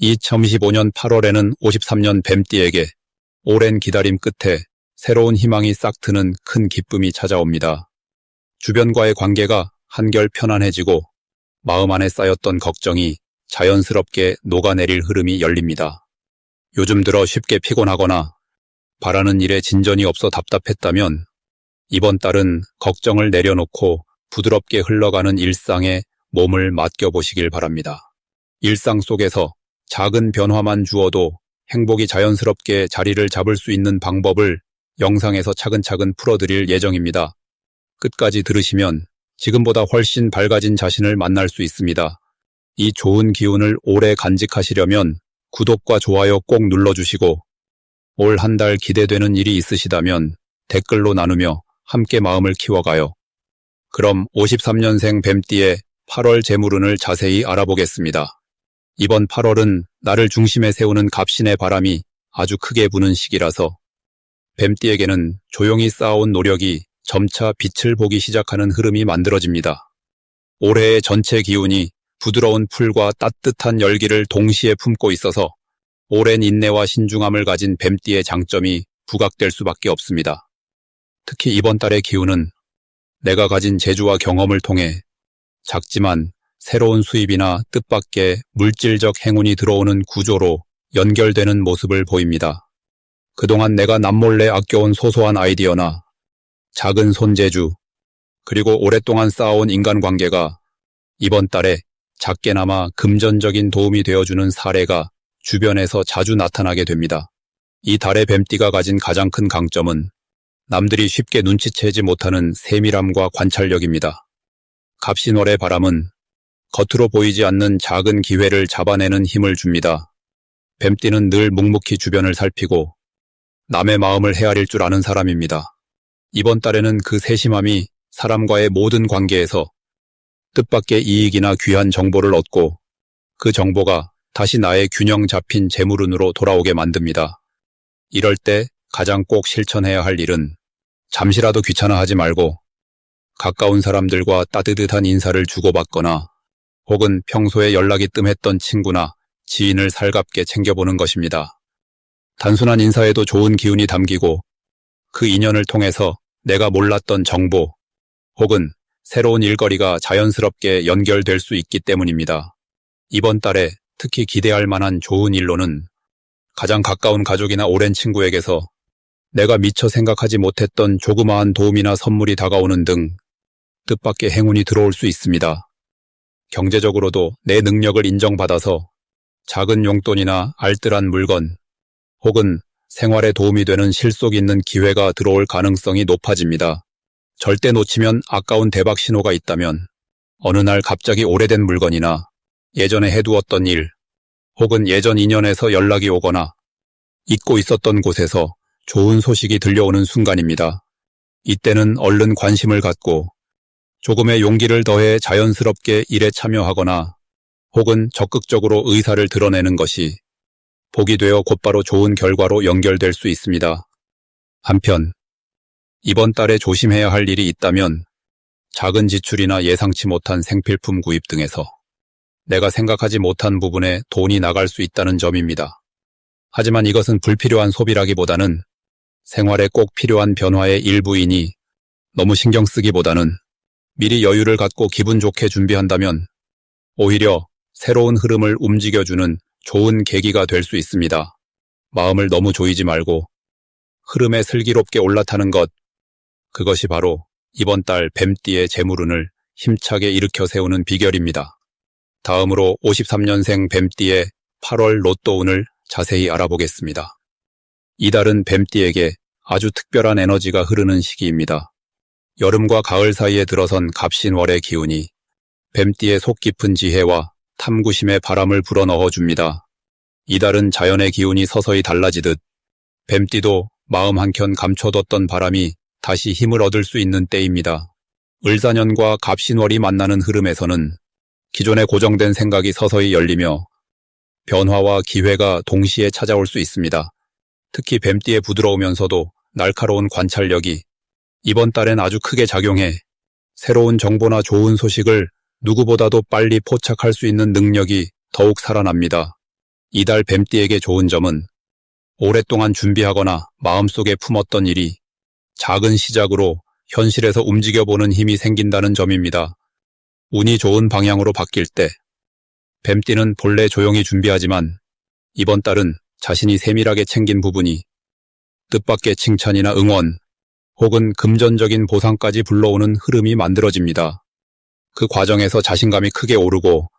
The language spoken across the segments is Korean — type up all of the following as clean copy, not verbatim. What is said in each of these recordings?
2025년 8월에는 53년 뱀띠에게 오랜 기다림 끝에 새로운 희망이 싹 트는 큰 기쁨이 찾아옵니다. 주변과의 관계가 한결 편안해지고 마음 안에 쌓였던 걱정이 자연스럽게 녹아내릴 흐름이 열립니다. 요즘 들어 쉽게 피곤하거나 바라는 일에 진전이 없어 답답했다면 이번 달은 걱정을 내려놓고 부드럽게 흘러가는 일상에 몸을 맡겨보시길 바랍니다. 일상 속에서 작은 변화만 주어도 행복이 자연스럽게 자리를 잡을 수 있는 방법을 영상에서 차근차근 풀어드릴 예정입니다. 끝까지 들으시면 지금보다 훨씬 밝아진 자신을 만날 수 있습니다. 이 좋은 기운을 오래 간직하시려면 구독과 좋아요 꼭 눌러주시고 올 한 달 기대되는 일이 있으시다면 댓글로 나누며 함께 마음을 키워가요. 그럼 53년생 뱀띠의 8월 재물운을 자세히 알아보겠습니다. 이번 8월은 나를 중심에 세우는 갑신의 바람이 아주 크게 부는 시기라서 뱀띠에게는 조용히 쌓아온 노력이 점차 빛을 보기 시작하는 흐름이 만들어집니다. 올해의 전체 기운이 부드러운 풀과 따뜻한 열기를 동시에 품고 있어서 오랜 인내와 신중함을 가진 뱀띠의 장점이 부각될 수밖에 없습니다. 특히 이번 달의 기운은 내가 가진 재주와 경험을 통해 작지만 새로운 수입이나 뜻밖의 물질적 행운이 들어오는 구조로 연결되는 모습을 보입니다. 그동안 내가 남몰래 아껴온 소소한 아이디어나 작은 손재주, 그리고 오랫동안 쌓아온 인간관계가 이번 달에 작게나마 금전적인 도움이 되어주는 사례가 주변에서 자주 나타나게 됩니다. 이 달의 뱀띠가 가진 가장 큰 강점은 남들이 쉽게 눈치채지 못하는 세밀함과 관찰력입니다. 갑신월의 바람은 겉으로 보이지 않는 작은 기회를 잡아내는 힘을 줍니다. 뱀띠는 늘 묵묵히 주변을 살피고 남의 마음을 헤아릴 줄 아는 사람입니다. 이번 달에는 그 세심함이 사람과의 모든 관계에서 뜻밖의 이익이나 귀한 정보를 얻고 그 정보가 다시 나의 균형 잡힌 재물운으로 돌아오게 만듭니다. 이럴 때 가장 꼭 실천해야 할 일은 잠시라도 귀찮아하지 말고 가까운 사람들과 따뜻한 인사를 주고받거나 혹은 평소에 연락이 뜸했던 친구나 지인을 살갑게 챙겨보는 것입니다. 단순한 인사에도 좋은 기운이 담기고 그 인연을 통해서 내가 몰랐던 정보 혹은 새로운 일거리가 자연스럽게 연결될 수 있기 때문입니다. 이번 달에 특히 기대할 만한 좋은 일로는 가장 가까운 가족이나 오랜 친구에게서 내가 미처 생각하지 못했던 조그마한 도움이나 선물이 다가오는 등 뜻밖의 행운이 들어올 수 있습니다. 경제적으로도 내 능력을 인정받아서 작은 용돈이나 알뜰한 물건 혹은 생활에 도움이 되는 실속 있는 기회가 들어올 가능성이 높아집니다. 절대 놓치면 아까운 대박 신호가 있다면 어느 날 갑자기 오래된 물건이나 예전에 해두었던 일 혹은 예전 인연에서 연락이 오거나 잊고 있었던 곳에서 좋은 소식이 들려오는 순간입니다. 이때는 얼른 관심을 갖고 조금의 용기를 더해 자연스럽게 일에 참여하거나 혹은 적극적으로 의사를 드러내는 것이 복이 되어 곧바로 좋은 결과로 연결될 수 있습니다. 한편 이번 달에 조심해야 할 일이 있다면 작은 지출이나 예상치 못한 생필품 구입 등에서 내가 생각하지 못한 부분에 돈이 나갈 수 있다는 점입니다. 하지만 이것은 불필요한 소비라기보다는 생활에 꼭 필요한 변화의 일부이니 너무 신경 쓰기보다는 미리 여유를 갖고 기분 좋게 준비한다면 오히려 새로운 흐름을 움직여주는 좋은 계기가 될 수 있습니다. 마음을 너무 조이지 말고 흐름에 슬기롭게 올라타는 것, 그것이 바로 이번 달 뱀띠의 재물운을 힘차게 일으켜 세우는 비결입니다. 다음으로 53년생 뱀띠의 8월 로또운을 자세히 알아보겠습니다. 이달은 뱀띠에게 아주 특별한 에너지가 흐르는 시기입니다. 여름과 가을 사이에 들어선 갑신월의 기운이 뱀띠의 속 깊은 지혜와 탐구심의 바람을 불어넣어 줍니다. 이달은 자연의 기운이 서서히 달라지듯 뱀띠도 마음 한켠 감춰뒀던 바람이 다시 힘을 얻을 수 있는 때입니다. 을사년과 갑신월이 만나는 흐름에서는 기존에 고정된 생각이 서서히 열리며 변화와 기회가 동시에 찾아올 수 있습니다. 특히 뱀띠의 부드러우면서도 날카로운 관찰력이 이번 달엔 아주 크게 작용해 새로운 정보나 좋은 소식을 누구보다도 빨리 포착할 수 있는 능력이 더욱 살아납니다. 이달 뱀띠에게 좋은 점은 오랫동안 준비하거나 마음속에 품었던 일이 작은 시작으로 현실에서 움직여보는 힘이 생긴다는 점입니다. 운이 좋은 방향으로 바뀔 때 뱀띠는 본래 조용히 준비하지만 이번 달은 자신이 세밀하게 챙긴 부분이 뜻밖의 칭찬이나 응원 혹은 금전적인 보상까지 불러오는 흐름이 만들어집니다. 그 과정에서 자신감이 크게 오르고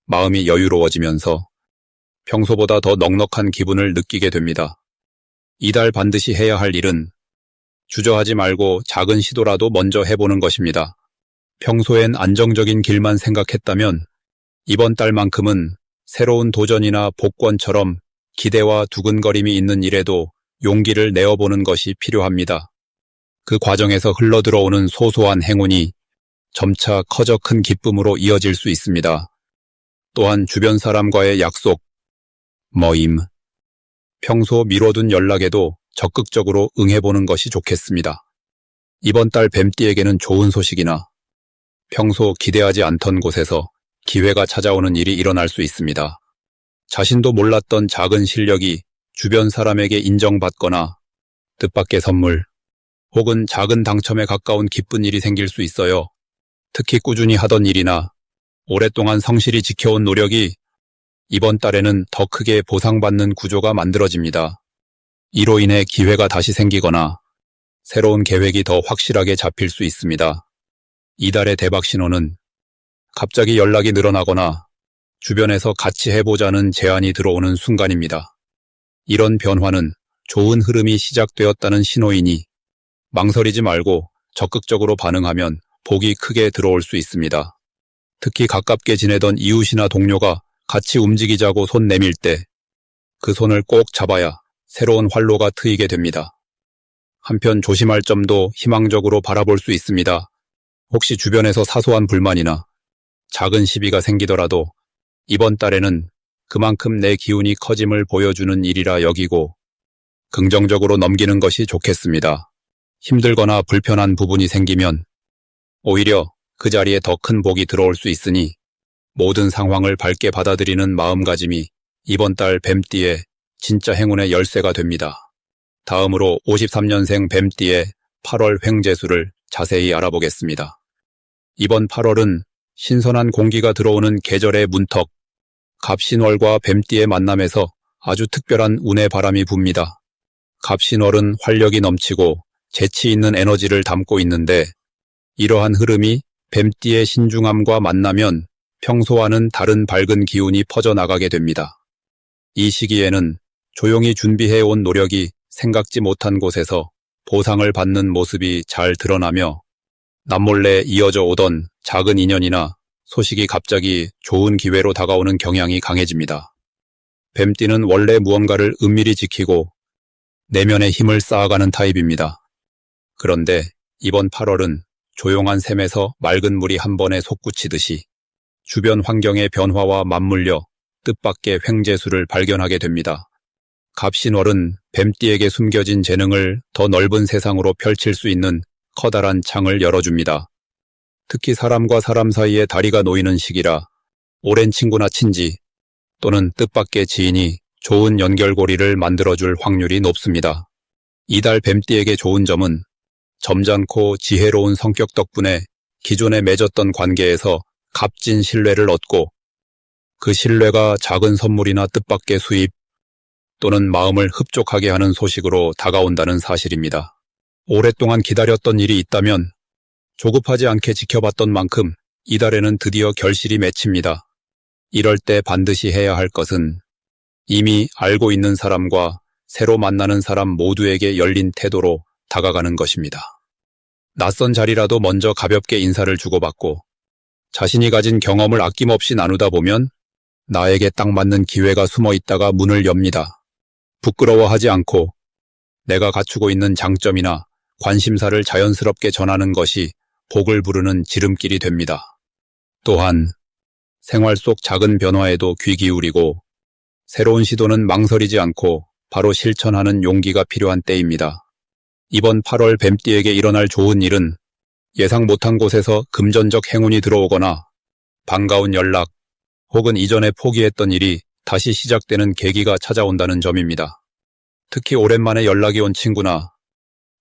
마음이 여유로워지면서 평소보다 더 넉넉한 기분을 느끼게 됩니다. 이달 반드시 해야 할 일은 주저하지 말고 작은 시도라도 먼저 해보는 것입니다. 평소엔 안정적인 길만 생각했다면 이번 달만큼은 새로운 도전이나 복권처럼 기대와 두근거림이 있는 일에도 용기를 내어보는 것이 필요합니다. 그 과정에서 흘러들어오는 소소한 행운이 점차 커져 큰 기쁨으로 이어질 수 있습니다. 또한 주변 사람과의 약속, 모임, 평소 미뤄둔 연락에도 적극적으로 응해보는 것이 좋겠습니다. 이번 달 뱀띠에게는 좋은 소식이나 평소 기대하지 않던 곳에서 기회가 찾아오는 일이 일어날 수 있습니다. 자신도 몰랐던 작은 실력이 주변 사람에게 인정받거나 뜻밖의 선물 혹은 작은 당첨에 가까운 기쁜 일이 생길 수 있어요. 특히 꾸준히 하던 일이나 오랫동안 성실히 지켜온 노력이 이번 달에는 더 크게 보상받는 구조가 만들어집니다. 이로 인해 기회가 다시 생기거나 새로운 계획이 더 확실하게 잡힐 수 있습니다. 이달의 대박 신호는 갑자기 연락이 늘어나거나 주변에서 같이 해보자는 제안이 들어오는 순간입니다. 이런 변화는 좋은 흐름이 시작되었다는 신호이니 망설이지 말고 적극적으로 반응하면 복이 크게 들어올 수 있습니다. 특히 가깝게 지내던 이웃이나 동료가 같이 움직이자고 손 내밀 때 그 손을 꼭 잡아야 새로운 활로가 트이게 됩니다. 한편 조심할 점도 희망적으로 바라볼 수 있습니다. 혹시 주변에서 사소한 불만이나 작은 시비가 생기더라도 이번 달에는 그만큼 내 기운이 커짐을 보여주는 일이라 여기고 긍정적으로 넘기는 것이 좋겠습니다. 힘들거나 불편한 부분이 생기면 오히려 그 자리에 더 큰 복이 들어올 수 있으니 모든 상황을 밝게 받아들이는 마음가짐이 이번 달 뱀띠의 진짜 행운의 열쇠가 됩니다. 다음으로 53년생 뱀띠의 8월 횡재수를 자세히 알아보겠습니다. 이번 8월은 신선한 공기가 들어오는 계절의 문턱, 갑신월과 뱀띠의 만남에서 아주 특별한 운의 바람이 붑니다. 갑신월은 활력이 넘치고 재치 있는 에너지를 담고 있는데 이러한 흐름이 뱀띠의 신중함과 만나면 평소와는 다른 밝은 기운이 퍼져나가게 됩니다. 이 시기에는 조용히 준비해온 노력이 생각지 못한 곳에서 보상을 받는 모습이 잘 드러나며 남몰래 이어져 오던 작은 인연이나 소식이 갑자기 좋은 기회로 다가오는 경향이 강해집니다. 뱀띠는 원래 무언가를 은밀히 지키고 내면의 힘을 쌓아가는 타입입니다. 그런데 이번 8월은 조용한 샘에서 맑은 물이 한 번에 솟구치듯이 주변 환경의 변화와 맞물려 뜻밖의 횡재수를 발견하게 됩니다. 갑신월은 뱀띠에게 숨겨진 재능을 더 넓은 세상으로 펼칠 수 있는 커다란 창을 열어줍니다. 특히 사람과 사람 사이에 다리가 놓이는 시기라 오랜 친구나 친지 또는 뜻밖의 지인이 좋은 연결고리를 만들어줄 확률이 높습니다. 이달 뱀띠에게 좋은 점은 점잖고 지혜로운 성격 덕분에 기존에 맺었던 관계에서 값진 신뢰를 얻고 그 신뢰가 작은 선물이나 뜻밖의 수입 또는 마음을 흡족하게 하는 소식으로 다가온다는 사실입니다. 오랫동안 기다렸던 일이 있다면 조급하지 않게 지켜봤던 만큼 이달에는 드디어 결실이 맺힙니다. 이럴 때 반드시 해야 할 것은 이미 알고 있는 사람과 새로 만나는 사람 모두에게 열린 태도로 다가가는 것입니다. 낯선 자리라도 먼저 가볍게 인사를 주고받고 자신이 가진 경험을 아낌없이 나누다 보면 나에게 딱 맞는 기회가 숨어 있다가 문을 엽니다. 부끄러워하지 않고 내가 갖추고 있는 장점이나 관심사를 자연스럽게 전하는 것이 복을 부르는 지름길이 됩니다. 또한 생활 속 작은 변화에도 귀 기울이고 새로운 시도는 망설이지 않고 바로 실천하는 용기가 필요한 때입니다. 이번 8월 뱀띠에게 일어날 좋은 일은 예상 못한 곳에서 금전적 행운이 들어오거나 반가운 연락 혹은 이전에 포기했던 일이 다시 시작되는 계기가 찾아온다는 점입니다. 특히 오랜만에 연락이 온 친구나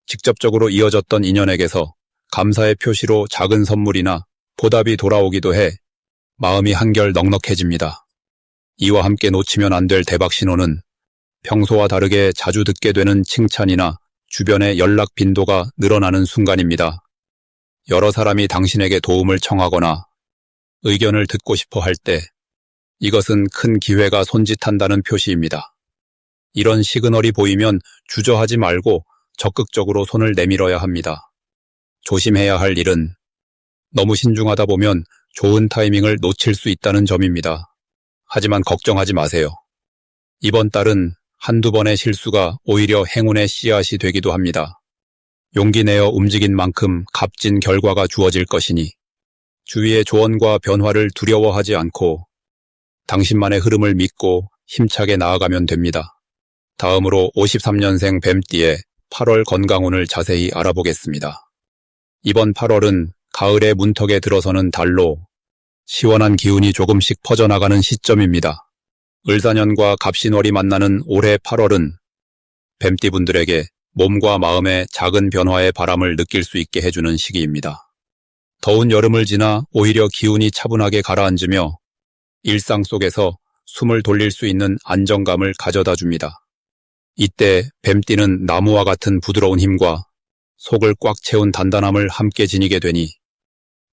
직접적으로 이어졌던 인연에게서 감사의 표시로 작은 선물이나 보답이 돌아오기도 해 마음이 한결 넉넉해집니다. 이와 함께 놓치면 안 될 대박 신호는 평소와 다르게 자주 듣게 되는 칭찬이나 주변의 연락 빈도가 늘어나는 순간입니다. 여러 사람이 당신에게 도움을 청하거나 의견을 듣고 싶어 할 때 이것은 큰 기회가 손짓한다는 표시입니다. 이런 시그널이 보이면 주저하지 말고 적극적으로 손을 내밀어야 합니다. 조심해야 할 일은 너무 신중하다 보면 좋은 타이밍을 놓칠 수 있다는 점입니다. 하지만 걱정하지 마세요. 이번 달은 한두 번의 실수가 오히려 행운의 씨앗이 되기도 합니다. 용기 내어 움직인 만큼 값진 결과가 주어질 것이니 주위의 조언과 변화를 두려워하지 않고 당신만의 흐름을 믿고 힘차게 나아가면 됩니다. 다음으로 53년생 뱀띠의 8월 건강운을 자세히 알아보겠습니다. 이번 8월은 가을의 문턱에 들어서는 달로 시원한 기운이 조금씩 퍼져나가는 시점입니다. 을사년과 갑신월이 만나는 올해 8월은 뱀띠분들에게 몸과 마음의 작은 변화의 바람을 느낄 수 있게 해주는 시기입니다. 더운 여름을 지나 오히려 기운이 차분하게 가라앉으며 일상 속에서 숨을 돌릴 수 있는 안정감을 가져다 줍니다. 이때 뱀띠는 나무와 같은 부드러운 힘과 속을 꽉 채운 단단함을 함께 지니게 되니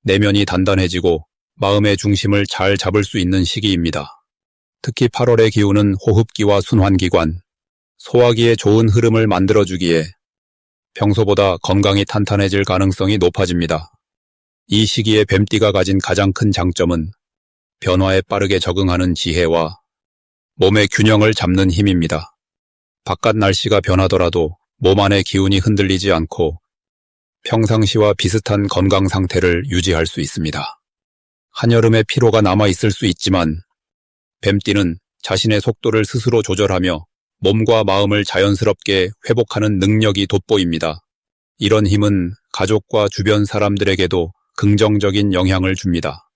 내면이 단단해지고 마음의 중심을 잘 잡을 수 있는 시기입니다. 특히 8월의 기운은 호흡기와 순환기관, 소화기에 좋은 흐름을 만들어주기에 평소보다 건강이 탄탄해질 가능성이 높아집니다. 이 시기에 뱀띠가 가진 가장 큰 장점은 변화에 빠르게 적응하는 지혜와 몸의 균형을 잡는 힘입니다. 바깥 날씨가 변하더라도 몸 안의 기운이 흔들리지 않고 평상시와 비슷한 건강 상태를 유지할 수 있습니다. 한여름의 피로가 남아있을 수 있지만 뱀띠는 자신의 속도를 스스로 조절하며 몸과 마음을 자연스럽게 회복하는 능력이 돋보입니다. 이런 힘은 가족과 주변 사람들에게도 긍정적인 영향을 줍니다.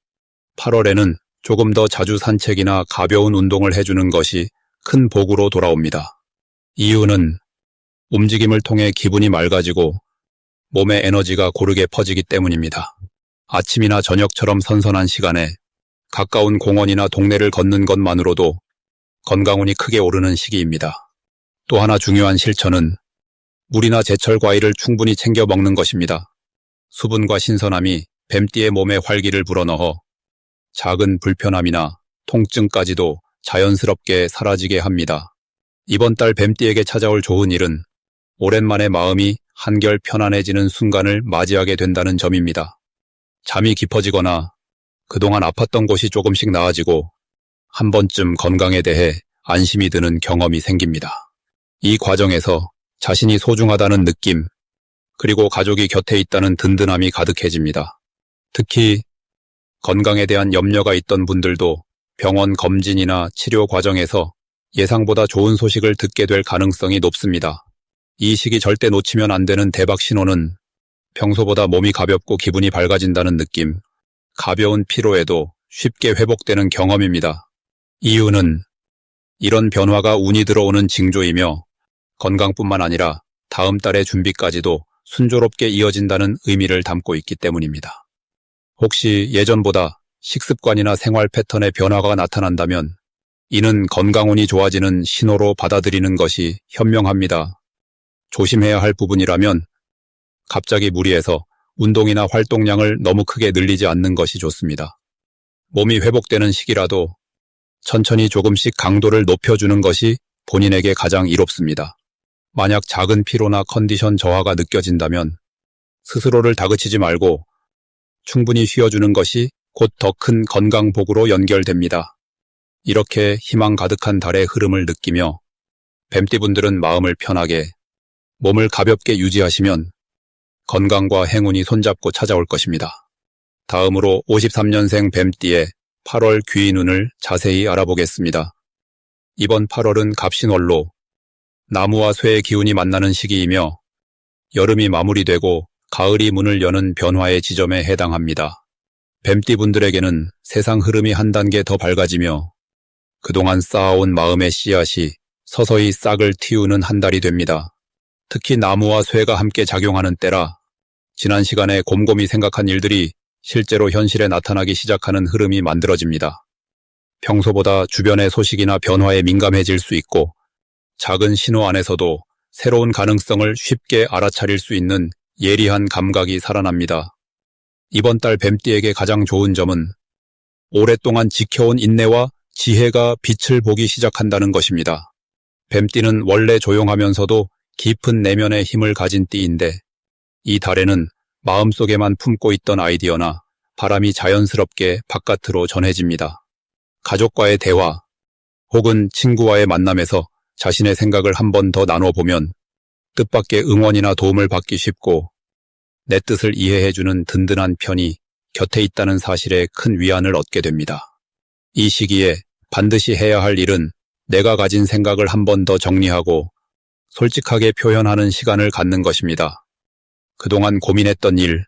8월에는 조금 더 자주 산책이나 가벼운 운동을 해주는 것이 큰 복으로 돌아옵니다. 이유는 움직임을 통해 기분이 맑아지고 몸의 에너지가 고르게 퍼지기 때문입니다. 아침이나 저녁처럼 선선한 시간에 가까운 공원이나 동네를 걷는 것만으로도 건강운이 크게 오르는 시기입니다. 또 하나 중요한 실천은 물이나 제철 과일을 충분히 챙겨 먹는 것입니다. 수분과 신선함이 뱀띠의 몸에 활기를 불어넣어 작은 불편함이나 통증까지도 자연스럽게 사라지게 합니다. 이번 달 뱀띠에게 찾아올 좋은 일은 오랜만에 마음이 한결 편안해지는 순간을 맞이하게 된다는 점입니다. 잠이 깊어지거나 그동안 아팠던 곳이 조금씩 나아지고 한 번쯤 건강에 대해 안심이 드는 경험이 생깁니다. 이 과정에서 자신이 소중하다는 느낌, 그리고 가족이 곁에 있다는 든든함이 가득해집니다. 특히 건강에 대한 염려가 있던 분들도 병원 검진이나 치료 과정에서 예상보다 좋은 소식을 듣게 될 가능성이 높습니다. 이 시기 절대 놓치면 안 되는 대박 신호는 평소보다 몸이 가볍고 기분이 밝아진다는 느낌, 가벼운 피로에도 쉽게 회복되는 경험입니다. 이유는 이런 변화가 운이 들어오는 징조이며 건강뿐만 아니라 다음 달의 준비까지도 순조롭게 이어진다는 의미를 담고 있기 때문입니다. 혹시 예전보다 식습관이나 생활 패턴의 변화가 나타난다면 이는 건강운이 좋아지는 신호로 받아들이는 것이 현명합니다. 조심해야 할 부분이라면 갑자기 무리해서 운동이나 활동량을 너무 크게 늘리지 않는 것이 좋습니다. 몸이 회복되는 시기라도 천천히 조금씩 강도를 높여주는 것이 본인에게 가장 이롭습니다. 만약 작은 피로나 컨디션 저하가 느껴진다면 스스로를 다그치지 말고 충분히 쉬어주는 것이 곧 더 큰 건강복으로 연결됩니다. 이렇게 희망 가득한 달의 흐름을 느끼며 뱀띠분들은 마음을 편하게, 몸을 가볍게 유지하시면 건강과 행운이 손잡고 찾아올 것입니다. 다음으로 53년생 뱀띠의 8월 귀인운을 자세히 알아보겠습니다. 이번 8월은 갑신월로 나무와 쇠의 기운이 만나는 시기이며 여름이 마무리되고 가을이 문을 여는 변화의 지점에 해당합니다. 뱀띠분들에게는 세상 흐름이 한 단계 더 밝아지며 그동안 쌓아온 마음의 씨앗이 서서히 싹을 틔우는 한 달이 됩니다. 특히 나무와 쇠가 함께 작용하는 때라 지난 시간에 곰곰이 생각한 일들이 실제로 현실에 나타나기 시작하는 흐름이 만들어집니다. 평소보다 주변의 소식이나 변화에 민감해질 수 있고 작은 신호 안에서도 새로운 가능성을 쉽게 알아차릴 수 있는 예리한 감각이 살아납니다. 이번 달 뱀띠에게 가장 좋은 점은 오랫동안 지켜온 인내와 지혜가 빛을 보기 시작한다는 것입니다. 뱀띠는 원래 조용하면서도 깊은 내면의 힘을 가진 띠인데 이 달에는 마음속에만 품고 있던 아이디어나 바람이 자연스럽게 바깥으로 전해집니다. 가족과의 대화 혹은 친구와의 만남에서 자신의 생각을 한 번 더 나눠보면 뜻밖의 응원이나 도움을 받기 쉽고 내 뜻을 이해해주는 든든한 편이 곁에 있다는 사실에 큰 위안을 얻게 됩니다. 이 시기에 반드시 해야 할 일은 내가 가진 생각을 한 번 더 정리하고 솔직하게 표현하는 시간을 갖는 것입니다. 그동안 고민했던 일,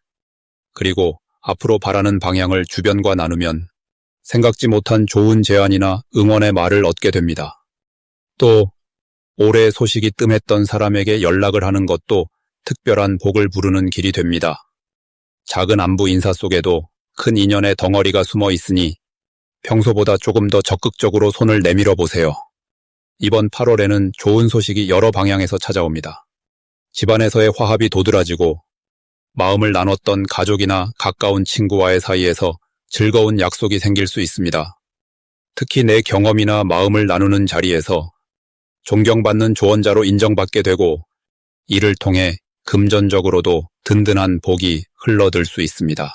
그리고 앞으로 바라는 방향을 주변과 나누면 생각지 못한 좋은 제안이나 응원의 말을 얻게 됩니다. 또 올해 소식이 뜸했던 사람에게 연락을 하는 것도 특별한 복을 부르는 길이 됩니다. 작은 안부 인사 속에도 큰 인연의 덩어리가 숨어 있으니 평소보다 조금 더 적극적으로 손을 내밀어 보세요. 이번 8월에는 좋은 소식이 여러 방향에서 찾아옵니다. 집안에서의 화합이 도드라지고 마음을 나눴던 가족이나 가까운 친구와의 사이에서 즐거운 약속이 생길 수 있습니다. 특히 내 경험이나 마음을 나누는 자리에서 존경받는 조언자로 인정받게 되고 이를 통해 금전적으로도 든든한 복이 흘러들 수 있습니다.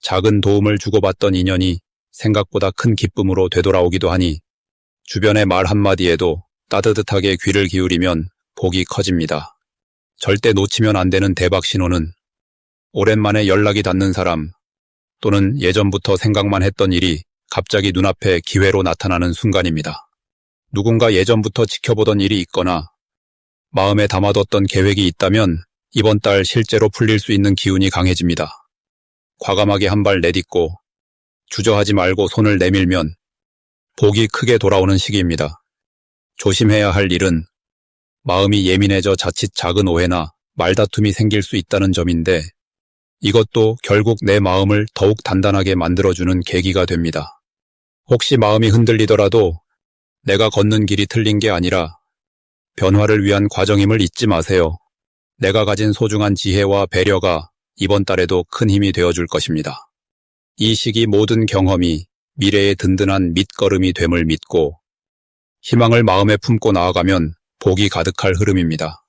작은 도움을 주고받던 인연이 생각보다 큰 기쁨으로 되돌아오기도 하니 주변의 말 한마디에도 따뜻하게 귀를 기울이면 복이 커집니다. 절대 놓치면 안 되는 대박 신호는 오랜만에 연락이 닿는 사람 또는 예전부터 생각만 했던 일이 갑자기 눈앞에 기회로 나타나는 순간입니다. 누군가 예전부터 지켜보던 일이 있거나 마음에 담아뒀던 계획이 있다면 이번 달 실제로 풀릴 수 있는 기운이 강해집니다. 과감하게 한 발 내딛고 주저하지 말고 손을 내밀면 복이 크게 돌아오는 시기입니다. 조심해야 할 일은 마음이 예민해져 자칫 작은 오해나 말다툼이 생길 수 있다는 점인데 이것도 결국 내 마음을 더욱 단단하게 만들어주는 계기가 됩니다. 혹시 마음이 흔들리더라도 내가 걷는 길이 틀린 게 아니라 변화를 위한 과정임을 잊지 마세요. 내가 가진 소중한 지혜와 배려가 이번 달에도 큰 힘이 되어줄 것입니다. 이 시기 모든 경험이 미래의 든든한 밑거름이 됨을 믿고 희망을 마음에 품고 나아가면 복이 가득할 흐름입니다.